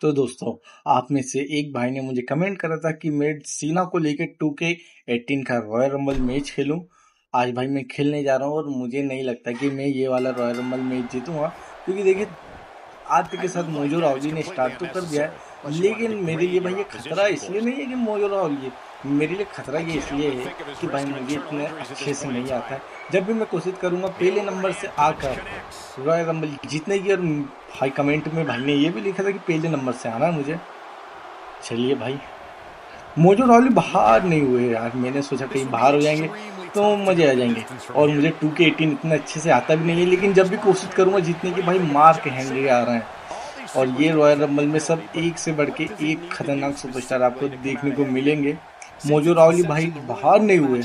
तो दोस्तों, आप में से एक भाई ने मुझे कमेंट करा था कि मैं सीना को लेके 2K18 का रॉयल रंबल मैच खेलूं। आज भाई मैं खेलने जा रहा हूं और मुझे नहीं लगता कि मैं ये वाला रॉयल रंबल मैच जीतूंगा, क्योंकि देखिए आरती के साथ मोजो रावली ने स्टार्ट तो कर दिया है, लेकिन मेरे लिए भाई ये खतरा इसलिए नहीं है कि मोजो रावली, मेरे लिए खतरा ये इसलिए है कि भाई मुझे इतने अच्छे से नहीं आता है। जब भी मैं कोशिश करूंगा पहले नंबर से आकर रॉयल रंबल जीतने की, और भाई कमेंट में भाई ने ये भी लिखा था कि पहले नंबर से आना है मुझे। चलिए भाई, मोजो रावली बाहर नहीं हुए यार, मैंने सोचा कहीं बाहर हो जाएंगे तो मजे आ जाएंगे। और मुझे 2K18 इतना अच्छे से आता भी नहीं है, लेकिन जब भी कोशिश करूंगा जीतने की, भाई मार्क हेनरी आ रहे हैं। और ये रॉयल रंबल में सब एक से बढ़ के एक खतरनाक सुपरस्टार आपको देखने को मिलेंगे। मोजो रावली भाई बाहर नहीं हुए,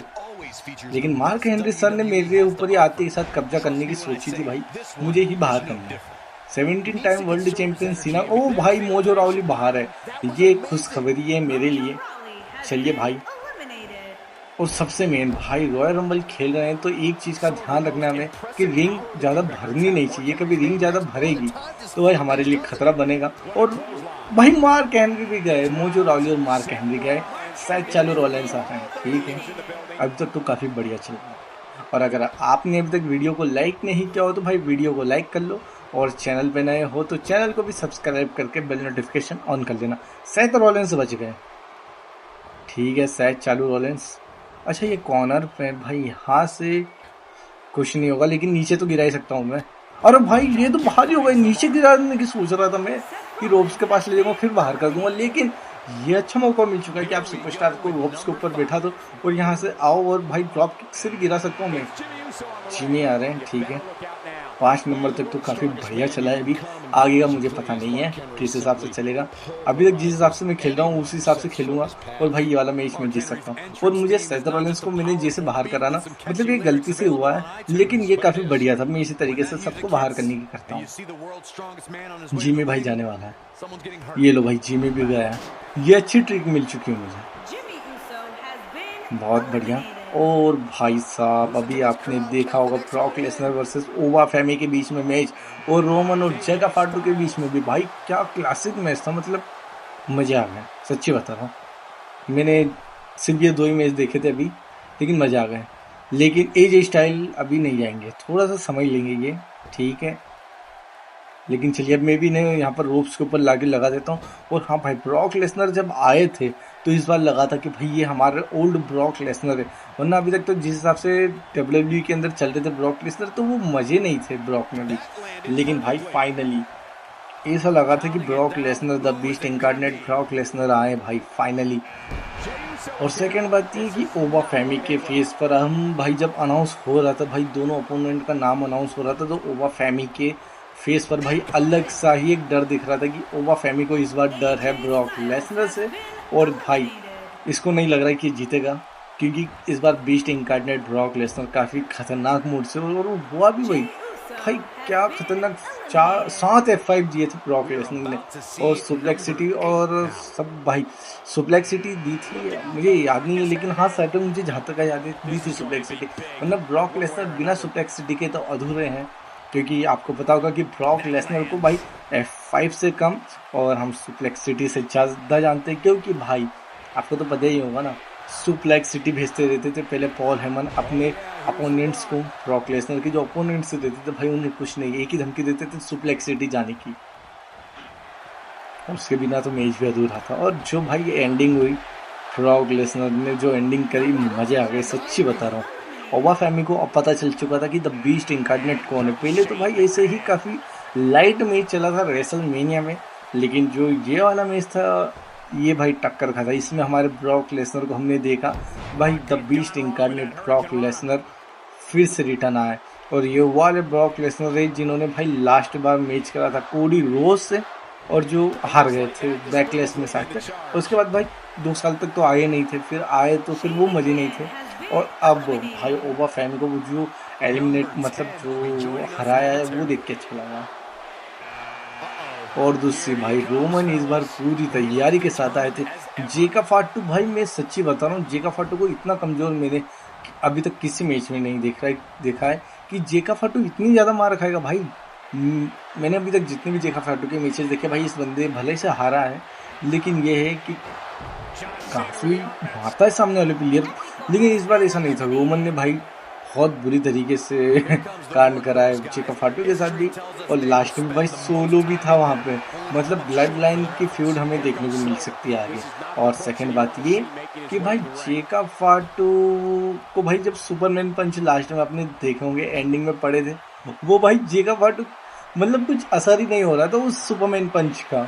लेकिन मार्क हेनरी सर ने मेरे ऊपर ही आते के साथ कब्जा करने की सोची थी। भाई मुझे ही बाहर करना है। 17 टाइम वर्ल्ड चैंपियन सीना, ओ भाई मोजो रावली बाहर है, ये खुशखबरी है मेरे लिए। चलिए भाई, और सबसे मेन भाई रॉयल रंबल खेल रहे हैं तो एक चीज़ का ध्यान रखना हमें कि रिंग ज़्यादा भरनी नहीं चाहिए। कभी रिंग ज़्यादा भरेगी तो भाई हमारे लिए खतरा बनेगा। और भाई मार्क हेनरी भी गए, मोजो रावली और मार्क हेनरी गए, शायद चालू रॉलेंस आ रहे हैं। ठीक है, अभी तक तो काफ़ी बढ़िया चल रहा है। और अगर आपने अभी तक वीडियो को लाइक नहीं किया हो तो भाई वीडियो को लाइक कर लो, और चैनल पे नए हो तो चैनल को भी सब्सक्राइब करके बेल नोटिफिकेशन ऑन कर देना। शायद रॉलेंस बच गए, ठीक है, शायद चालू रॉलेंस। अच्छा ये कॉर्नर पे भाई, यहाँ से कुछ नहीं होगा, लेकिन नीचे तो गिरा ही सकता हूँ मैं। अरे भाई ये तो बाहर ही होगा, नीचे गिराने की सोच रहा था मैं कि रोप्स के पास ले जाऊंगा फिर बाहर कर दूंगा, लेकिन ये अच्छा मौका मिल चुका है कि आप सुपरस्टार को रोप्स के ऊपर बैठा दो और यहाँ से आओ, और भाई ड्रॉप किक से भी गिरा सकता हूँ मैं। चीनी आ रहे हैं, ठीक है, 5 नंबर तक तो काफ़ी बढ़िया चला है। अभी आगे का मुझे पता नहीं है किस हिसाब से चलेगा। अभी तक जिस हिसाब से मैं खेल रहा हूँ उस हिसाब से खेलूंगा, और भाई ये वाला मैच मैं जीत सकता हूँ। और मुझे सेथ रॉलिंस को मैंने जैसे बाहर कराना, मतलब ये गलती से हुआ है, लेकिन ये काफ़ी बढ़िया था। मैं इसी तरीके से सबको बाहर करने की करता हूँ। जिमी भाई जाने वाला है, ये लो भाई जिमी भी गया है, ये अच्छी ट्रिक मिल चुकी है मुझे, बहुत बढ़िया। और भाई साहब अभी आपने देखा होगा ब्रॉक लेसनर वर्सेस ओवा फेमी के बीच में मैच, और रोमन और जेगा फाटू के बीच में भी, भाई क्या क्लासिक मैच था, मतलब मजे आ गए, सच्ची बता रहा हूँ। मैंने सिर्फ ये 2 ही मैच देखे थे अभी, लेकिन मजे आ गए। लेकिन एज स्टाइल अभी नहीं जाएंगे, थोड़ा सा समझ लेंगे ये, ठीक है। लेकिन चलिए अब मैं भी नहीं यहाँ पर रोप्स के ऊपर लाके लगा देता हूँ। और हाँ भाई, ब्रॉक लेसनर जब आए थे तो इस बार लगा था कि भाई ये हमारे ओल्ड ब्रॉक लेसनर है, वरना अभी तक तो जिस हिसाब से WWE के अंदर चलते थे ब्रॉक लेसनर तो वो मज़े नहीं थे ब्रॉक में भी। लेकिन भाई फाइनली ऐसा लगा था कि Brock Lesnar the beast incarnate Brock Lesnar आए भाई फाइनली। और सेकंड बात ये कि ओवा फेमी के फेस पर हम भाई जब अनाउंस हो रहा था, भाई दोनों अपोनेंट का नाम अनाउंस हो रहा था, तो ओवा फेमी के फेस पर भाई अलग सा ही एक डर दिख रहा था कि ओवा फेमी को इस बार डर है ब्रॉक लेसनर से। और भाई इसको नहीं लग रहा है कि जीतेगा, क्योंकि इस बार बीस्ट इनकार्नेट ब्रॉक लेसनर काफ़ी खतरनाक मूड से, और वो हुआ भी वही। भाई क्या खतरनाक 7 F5 दिए थे ब्रॉक लेसनर ने, और सुप्लेक्स सिटी और सब भाई सुप्लेक्स सिटी दी थी, मुझे याद नहीं है, लेकिन हाँ सैटर्न मुझे जहाँ तक याद है दी थी सुप्लेक्स सिटी। मतलब ब्रॉक लेसनर बिना सुप्लेक्स सिटी के तो अधूरे हैं, क्योंकि आपको पता होगा कि ब्रॉक लेसनर को भाई F5 से कम और हम सुप्लेक्स सिटी से ज़्यादा जानते हैं, क्योंकि भाई आपको तो पता ही होगा ना, सुप्लेक्स सिटी भेजते रहते थे पहले पॉल हेमन अपने अपोनेंट्स को। ब्रॉक लेसनर के जो अपोनेंट्स देते थे भाई उन्हें कुछ नहीं, एक ही धमकी देते थे सुप्लेक्स सिटी जाने की, और उसके बिना तो मैच भी अधूरा था। और जो भाई एंडिंग हुई, ब्रॉक लेसनर ने जो एंडिंग करी, मज़े आ गए, सच्ची बता रहा हूँ। ओवा फेमी को अब पता चल चुका था कि द बीस्ट इनकार्नेट कौन है। पहले तो भाई ऐसे ही काफ़ी लाइट मैच चला था रेसलमेनिया में, लेकिन जो ये वाला मैच था ये भाई टक्कर खा था। इसमें हमारे ब्रॉक लेसनर को हमने देखा, भाई the beast incarnate Brock Lesnar फिर से रिटर्न आए, और ये वाले ब्रॉक लेसनर है जिन्होंने भाई लास्ट बार मैच करा था कोडी रोज से, और जो हार गए थे बैकलेस में साथ। उसके बाद भाई 2 साल तक तो आए नहीं थे, फिर आए तो फिर वो मज़े नहीं थे। और अब भाई ओवा फेमी को वो जो एलिमिनेट मतलब जो हराया है वो देख के अच्छा लगा। और दूसरी भाई रोमन इस बार पूरी तैयारी के साथ आए थे। जेका फाटू, भाई मैं सच्ची बता रहा हूँ, जेका फाटू को इतना कमज़ोर मैंने अभी तक किसी मैच में नहीं देखा है कि जेका फाटू इतनी ज़्यादा मार खाएगा। भाई मैंने अभी तक जितने भी जेका फाटू के मैचेस देखे भाई, इस बंदे भले से हारा है, लेकिन ये है कि काफ़ी मारता है सामने वाले प्लेयर। लेकिन इस बार ऐसा नहीं था, रोमन ने भाई बहुत बुरी तरीके से कांड करा है जेका फाटू के साथ भी, और लास्ट में भाई सोलो भी था वहाँ पे। मतलब ब्लड लाइन की फ्यूड हमें देखने को मिल सकती है आगे। और सेकंड बात ये कि भाई जेका फाटू को भाई जब सुपरमैन पंच लास्ट में आपने देखे होंगे एंडिंग में पड़े थे, वो भाई जेका फाटू मतलब कुछ असर ही नहीं हो रहा था उस सुपरमैन पंच का।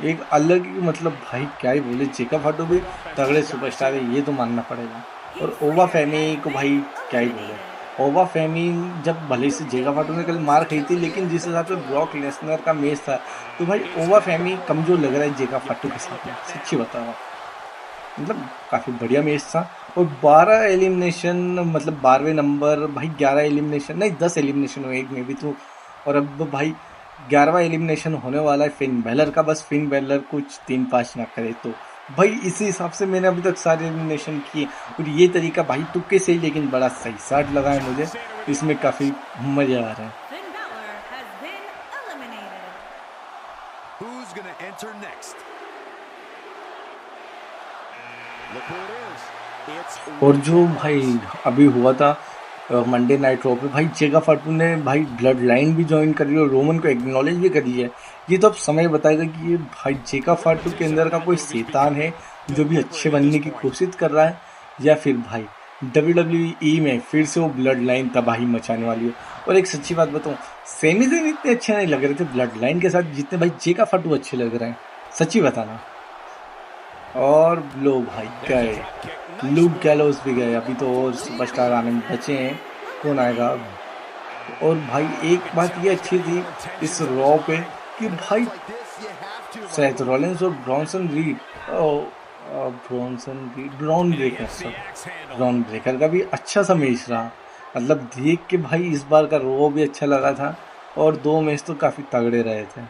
एक अलग ही मतलब भाई क्या ही बोले, जेका फाटू भी तगड़े सुपरस्टार है, ये तो मानना पड़ेगा। और ओवा फेमी को भाई क्या ही बोले, ओवा फेमी जब भले से जेका फाटू ने कल मार खाई थी, लेकिन जिस हिसाब से ब्रॉक लेसनर का मैच था, तो भाई ओवा फेमी कमजोर लग रहा है जेका फाटू के साथ में, सच्ची बताओ। मतलब काफ़ी बढ़िया मैच था। और 12 एलिमिनेशन, मतलब 12वें नंबर भाई, 11 एलिमिनेशन नहीं 10 एलिमिनेशन हुए एक में भी तो। और अब भाई 11वां एलिमिनेशन होने वाला है फिन बैलर का, बस फिन बैलर कुछ 3-5 ना करे तो। भाई इसी हिसाब से मैंने अभी तक सारे एलिमिनेशन किए, और ये तरीका भाई तुक्के से ही, लेकिन बड़ा सही साट लगा है मुझे, इसमें काफ़ी मज़ा आ रहा है। और जो भाई अभी हुआ था मंडे नाइट रॉ पे, भाई जेका फाटू ने भाई ब्लड लाइन भी ज्वाइन करी और रोमन को एक्नॉलेज भी करी है। ये तो अब समय बताएगा कि ये भाई जेका फाटू के अंदर का कोई शैतान है जो भी अच्छे बनने की कोशिश कर रहा है, या फिर भाई WWE में फिर से वो ब्लड लाइन तबाही मचाने वाली है। और एक सच्ची बात बताऊँ, सेमी ज़ेन इतने अच्छे नहीं लग रहे थे ब्लड लाइन के साथ जितने भाई जेका फाटू अच्छे लग रहे हैं, सच्ची बताना। और लो भाई गए, लूक गैलोस भी गए, अभी तो और सुपरस्टार आने में बचे हैं, कौन आएगा अब। और भाई एक बात ये अच्छी थी इस रॉ पे कि भाई सेथ रॉलिंस और ब्रॉन ब्रेकर का भी अच्छा सा मैच रहा। मतलब देख के भाई इस बार का रॉ भी अच्छा लगा था, और 2 मैच तो काफ़ी तगड़े रहे थे।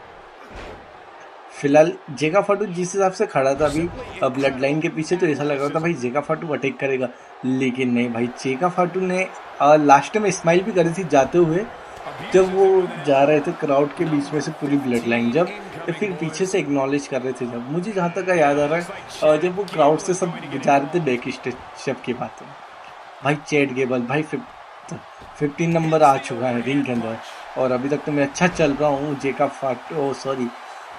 फिलहाल जेका फाटू जिस हिसाब से खड़ा था अभी ब्लड लाइन के पीछे, तो ऐसा लग रहा था भाई जेका फाटू अटैक करेगा, लेकिन नहीं भाई, जेका फाटू ने लास्ट में स्माइल भी करी थी जाते हुए, जब वो जा रहे थे क्राउड के बीच में से पूरी ब्लड लाइन, जब या फिर पीछे से एक्नॉलेज कर रहे थे, जब मुझे जहाँ तक याद आ रहा है जब वो क्राउड से सब जा रहे थे बैक स्टेज की बात है। भाई चैट गेबल भाई 15 नंबर आ चुका है रिंग के अंदर, और अभी तक तो मैं अच्छा चल रहा हूँ। जेका फाटू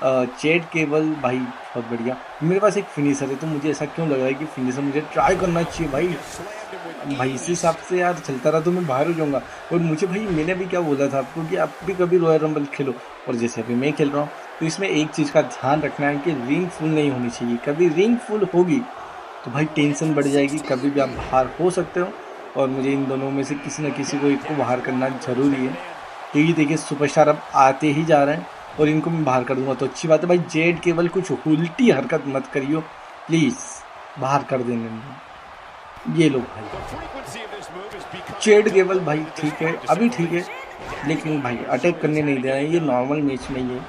चैट केबल भाई बहुत बढ़िया। मेरे पास एक फिनिशर है, तो मुझे ऐसा क्यों लग रहा है कि फिनिशर मुझे ट्राई करना चाहिए भाई इस हिसाब से यार चलता रहा तो मैं बाहर हो जाऊंगा। और मुझे भाई मैंने भी क्या बोला था आपको कि आप भी कभी रॉयल रंबल खेलो, और जैसे अभी मैं खेल रहा हूँ, तो इसमें एक चीज़ का ध्यान रखना है कि रिंग फुल नहीं होनी चाहिए। कभी रिंग फुल होगी तो भाई टेंशन बढ़ जाएगी, कभी भी आप बाहर हो सकते हो। और मुझे इन दोनों में से किसी न किसी को एक को बाहर करना ज़रूरी है, क्योंकि देखिए सुपरस्टार अब आते ही जा रहे हैं, और इनको मैं बाहर कर दूंगा तो अच्छी बात है। भाई जेड केवल कुछ उल्टी हरकत मत करियो प्लीज़, बाहर कर देने में। ये लोग भाई जेड केवल भाई ठीक है, अभी ठीक है, लेकिन भाई अटैक करने नहीं दे रहे हैं, ये नॉर्मल मैच में ही है।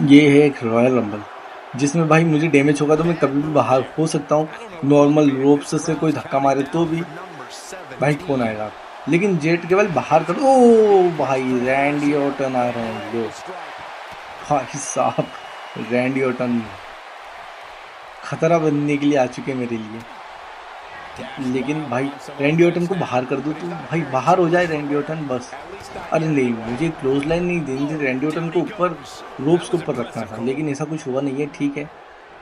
ये है एक रॉयल रंबल जिसमें भाई मुझे डैमेज होगा तो मैं कभी भी बाहर हो सकता हूँ, नॉर्मल रोप्स से कोई धक्का मारे तो भी। भाई कौन आएगा, लेकिन जेट केवल बाहर कर। ओ भाई रैंडी ऑर्टन आ रहे हैं लोग, भाई साहब रैंडी ऑर्टन खतरा बनने के लिए आ चुके हैं मेरे लिए। लेकिन भाई रैंडी ऑर्टन को बाहर कर दो तो भाई बाहर हो जाए रैंडी ऑर्टन बस। अरे नहीं, मुझे क्लोज लाइन नहीं देनी थी, रैंडी ऑर्टन को ऊपर रोप्स के ऊपर रखना था, लेकिन ऐसा कुछ हुआ नहीं है, ठीक है।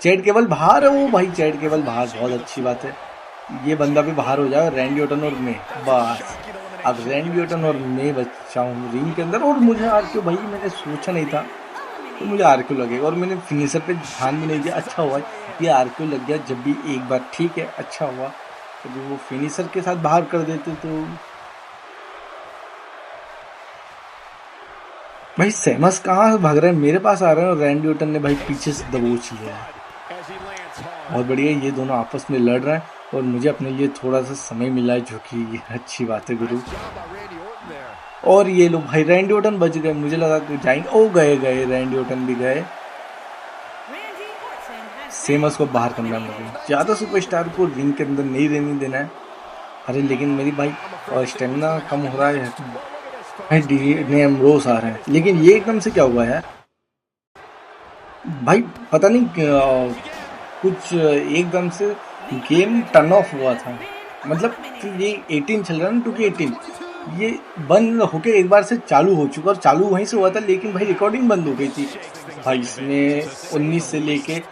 चैट केवल बाहर है, वो भाई चैट केवल बाहर, बहुत अच्छी बात है। ये बंदा भी बाहर हो जाए, रैंडी ऑर्टन और मैं, बस अब रैंडी ऑर्टन और मैं बचा हूँ रिंग के अंदर। और मुझे आरक्यू भाई मैंने सोचा नहीं था तो मुझे आरक्यू लगेगा, और मैंने फिनिशर पे ध्यान भी नहीं दिया। अच्छा हुआ ये आरक्यू लग गया जब भी एक बार, ठीक है अच्छा हुआ। कभी वो फिनिशर के साथ बाहर कर देते तो। भाई सेमस कहाँ भाग रहे हैं, मेरे पास आ रहे हैं, और रैंडी ऑर्टन ने भाई पीछे से दबोच लिया है। बहुत बढ़िया, ये दोनों आपस में लड़ रहे हैं, और मुझे अपने लिए थोड़ा सा समय मिला है, जो कि अच्छी बात है गुरु। और ये लोग भाई रैंडी ऑर्टन बच गए, मुझे लगा कि जाएंगे, ओ गए गए रैंडी ऑर्टन भी गए। सेमस को बाहर करना है, मुझे ज़्यादा सुपरस्टार को रिंग के अंदर नहीं रहने देना है, अरे लेकिन मेरी भाई स्टेमिना कम हो रहा है भाई, डी एम्ब्रोस आ रहे हैं, लेकिन ये एकदम से क्या हुआ यार भाई, पता नहीं कुछ एकदम से गेम टर्न ऑफ हुआ था। मतलब कि ये 18 चल रहा है ना, 2K18, ये बंद होके एक बार से चालू हो चुका और चालू वहीं से हुआ था, लेकिन भाई रिकॉर्डिंग बंद हो गई थी। भाई इसमें 19 से लेके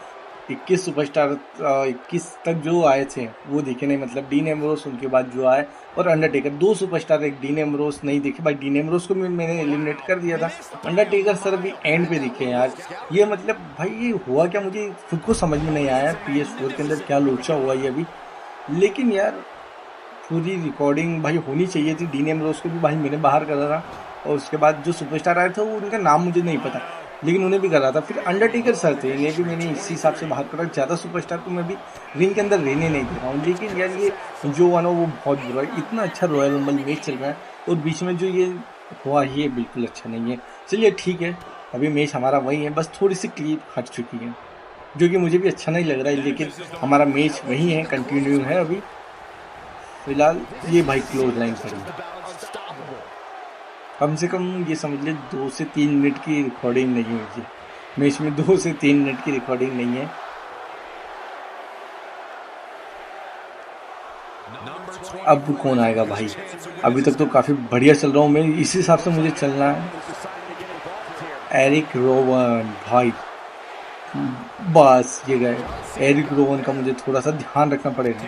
21 सुपरस्टार 21 तक जो आए थे वो दिखे नहीं, मतलब डीन एम्ब्रोस उनके बाद जो आए, और अंडरटेकर, 2 सुपरस्टार, एक डीन एम्ब्रोस नहीं दिखे भाई। डीन एम्ब्रोस को भी मैंने एलिमिनेट कर दिया था, अंडरटेकर सर भी एंड पे दिखे यार। ये मतलब भाई ये हुआ क्या, मुझे खुद को समझ में नहीं आया PS4 के अंदर क्या लोचा हुआ ये अभी। लेकिन यार पूरी रिकॉर्डिंग भाई होनी चाहिए थी। डीन एम्ब्रोस को भी भाई मैंने बाहर करा था, और उसके बाद जो सुपरस्टार आए थे वो उनका नाम मुझे नहीं पता, लेकिन उन्हें भी करा था। फिर अंडरटेकर सर थे, इन्हें भी मैंने इसी हिसाब से बाहर करा। ज़्यादा सुपरस्टार को मैं भी रिंग के अंदर रहने नहीं दे रहा हूँ। लेकिन यार ये जो हुआ ना वो बहुत बुरा है। इतना अच्छा रॉयल रंबल मैच चल रहा है और बीच में जो ये हुआ ये बिल्कुल अच्छा नहीं है। चलिए ठीक है, अभी मैच हमारा वही है, बस थोड़ी सी क्लिप हट चुकी है, जो कि मुझे भी अच्छा नहीं लग रहा है, लेकिन हमारा मैच वही है, कंटिन्यू है अभी फिलहाल। ये भाई क्लोज लाइन पड़ी, कम से कम ये समझ ले 2 से 3 मिनट की रिकॉर्डिंग नहीं हुई है मैच में, 2 से 3 मिनट की रिकॉर्डिंग नहीं है। अब कौन आएगा भाई, अभी तक तो काफ़ी बढ़िया चल रहा हूँ मैं, इसी हिसाब से मुझे चलना है। एरिक रोवन भाई, बस ये गए। एरिक रोवन का मुझे थोड़ा सा ध्यान रखना पड़ेगा,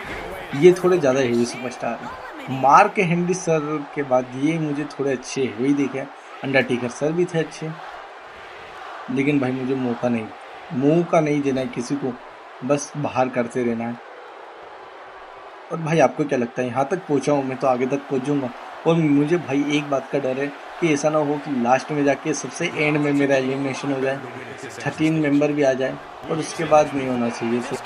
ये थोड़े ज़्यादा हेवी सुपरस्टार हैं। मार्क हेनरी सर के बाद ये मुझे थोड़े अच्छे हेवी दिखे। अंडरटेकर सर भी थे अच्छे, लेकिन भाई मुझे मौका नहीं देना है किसी को, बस बाहर करते रहना है। और भाई आपको क्या लगता है, यहाँ तक पहुँचा हूँ मैं तो आगे तक पहुँचूँगा। और मुझे भाई एक बात का डर है कि ऐसा ना हो कि लास्ट में जाके सबसे एंड में मेरा एलिमिनेशन हो जाए, 13 मेंबर भी आ जाए, और उसके बाद नहीं होना चाहिए तो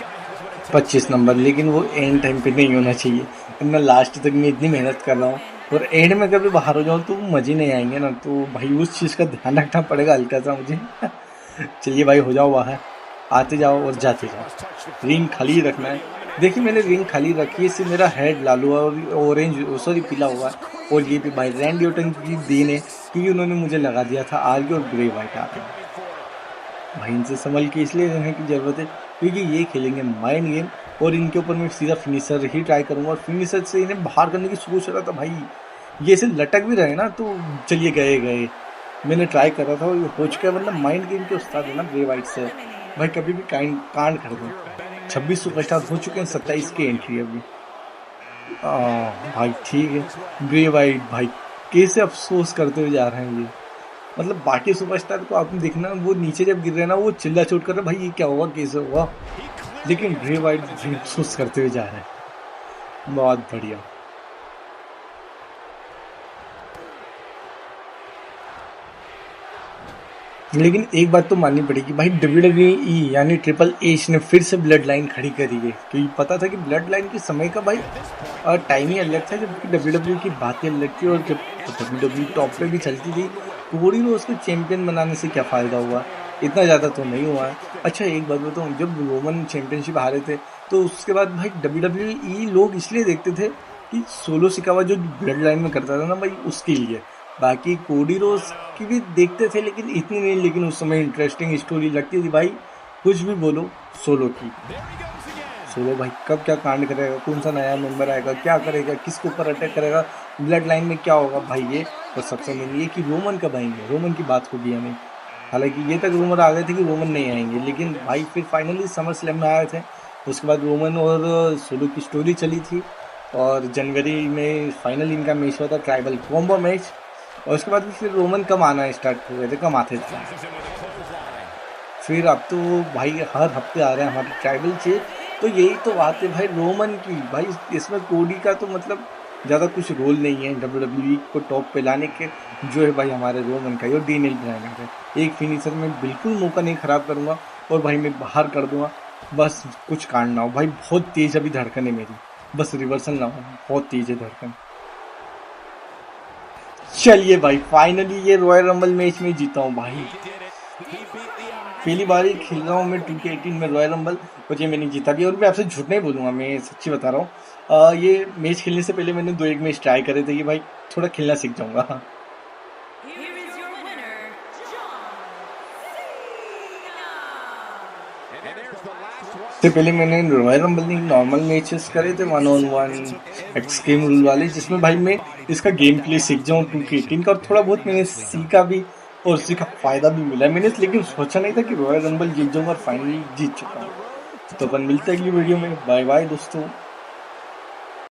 25 नंबर, लेकिन वो एंड टाइम पे नहीं होना चाहिए। मैं लास्ट तक मैं इतनी मेहनत कर रहा हूँ और एंड में कभी बाहर हो जाऊँ तो मज़े नहीं आएंगे ना, तो भाई उस चीज़ का ध्यान रखना पड़ेगा हल्का सा मुझे। चलिए भाई हो जाओ बाहर, आते जाओ और जाते जाओ, रिंग खाली रखना है। देखिए मैंने रिंग खाली रखी है, इससे मेरा हेड लालू और ऑरेंज सॉरी पीला हुआ है। और ये भी भाई रैंडी ऑर्टन की देन है, क्योंकि उन्होंने मुझे लगा दिया था आर्गे और ग्रे वाइट आ रहे हैं। भाई इनसे संभल के इसलिए रहने की ज़रूरत है क्योंकि ये खेलेंगे माइंड गेम, और इनके ऊपर मैं सीधा फिनिशर ही ट्राई करूँगा। और फिनिशर से इन्हें बाहर करने की सोच रहा था भाई, ये ऐसे लटक भी रहे ना तो चलिए गए मैंने ट्राई कर रहा था और ये हो चुका है। मतलब माइंड गेम के उस्ताद है ना ग्रे वाइट से, भाई कभी भी कांड कर दो। 26 सुपरस्टार हो चुके हैं, 27 की एंट्री है अभी। भाई ठीक है, ग्रे वाइट भाई कैसे अफसोस करते हुए जा रहे हैं ये। मतलब बाकी सुपरस्टार को आपने देखना, वो नीचे जब गिर रहे हैं ना वो चिल्ला चोट कर रहे हैं भाई ये क्या हुआ कैसे हुआ, लेकिन ग्रे वाइट भी अफसोस करते हुए जा रहे हैं। बहुत बढ़िया। लेकिन एक बात तो माननी पड़ेगी भाई, WWE यानी ट्रिपल एच ने फिर से ब्लड लाइन खड़ी करी है, क्योंकि पता था कि ब्लड लाइन के समय का भाई टाइम ही अलग था, जबकि WWE की बातें अलग थी। और जब WWE टॉप पे भी चलती थी, कोडी रोज को चैंपियन बनाने से क्या फ़ायदा हुआ, इतना ज़्यादा तो नहीं हुआ है। अच्छा एक बात बताऊँ, जब रोमन चैंपियनशिप हारे थे तो उसके बाद भाई WWE लोग इसलिए देखते थे कि सोलो सिकावा जो ब्लड लाइन में करता था ना भाई उसके लिए, बाकी कोडी रोज की भी देखते थे लेकिन इतनी नहीं। लेकिन उस समय इंटरेस्टिंग स्टोरी लगती थी भाई, कुछ भी बोलो सोलो की। सोलो भाई कब क्या कांड करेगा, कौन सा नया मेंबर आएगा, क्या करेगा, किसके ऊपर अटैक करेगा, ब्लड लाइन में क्या होगा भाई ये। और सबसे मेन ये कि रोमन कब आएंगे, रोमन की बात होगी हमें। हालांकि ये तक रूमर आ गए थे कि रोमन नहीं आएंगे, लेकिन भाई फिर फाइनली समर स्लैम में आए थे। उसके बाद रोमन और सोलो की स्टोरी चली थी, और जनवरी में फाइनल इनका मैच हुआ था, ट्राइबल कॉम्बो मैच। और उसके बाद फिर रोमन कम आना स्टार्ट हो गए थे, कम आते थे। फिर अब तो भाई हर हफ्ते आ रहे हैं हमारे ट्राइबल से। तो यही तो बात है भाई रोमन की, भाई इसमें कोडी का तो मतलब ज़्यादा कुछ रोल नहीं है WWE को टॉप पे लाने के, जो है भाई हमारे रोमन का ही और डैनियल ब्रायन है। एक फिनिशर में बिल्कुल मौका नहीं ख़राब करूँगा और भाई मैं बाहर कर दूँगा, बस कुछ कांड ना हो। भाई बहुत तेज़ अभी धड़कन है मेरी, बस रिवर्सल ना हो, बहुत तेज़ है धड़कन। चलिए भाई फाइनली ये रॉयल रंबल मैच में जीता हूँ भाई, पहली बार ही खेल रहा हूँ मैं 2K18 में रॉयल रंबल, और ये मैंने जीता भी। और मैं आपसे झूठ नहीं बोलूँगा, मैं सच्ची बता रहा हूँ। ये मैच खेलने से पहले मैंने 2-1 मैच ट्राई करे थे कि भाई थोड़ा खेलना सीख जाऊंगा। Here is your winner, John इससे पहले मैंने रॉयल रंबल में नॉर्मल मैचेस करे थे 1-on-1 एक्सट्रीम रूल वाले, जिसमें भाई मैं इसका गेम प्ले सीख जाऊँ 2K18 का, और थोड़ा बहुत मैंने सीखा भी और उसका फायदा भी मिला। मैंने लेकिन सोचा नहीं था कि रॉयल रंबल जीत जाऊंगा और फाइनली जीत चुका हूँ। तो अपन मिलते हैं अगली वीडियो में। बाय बाय दोस्तों।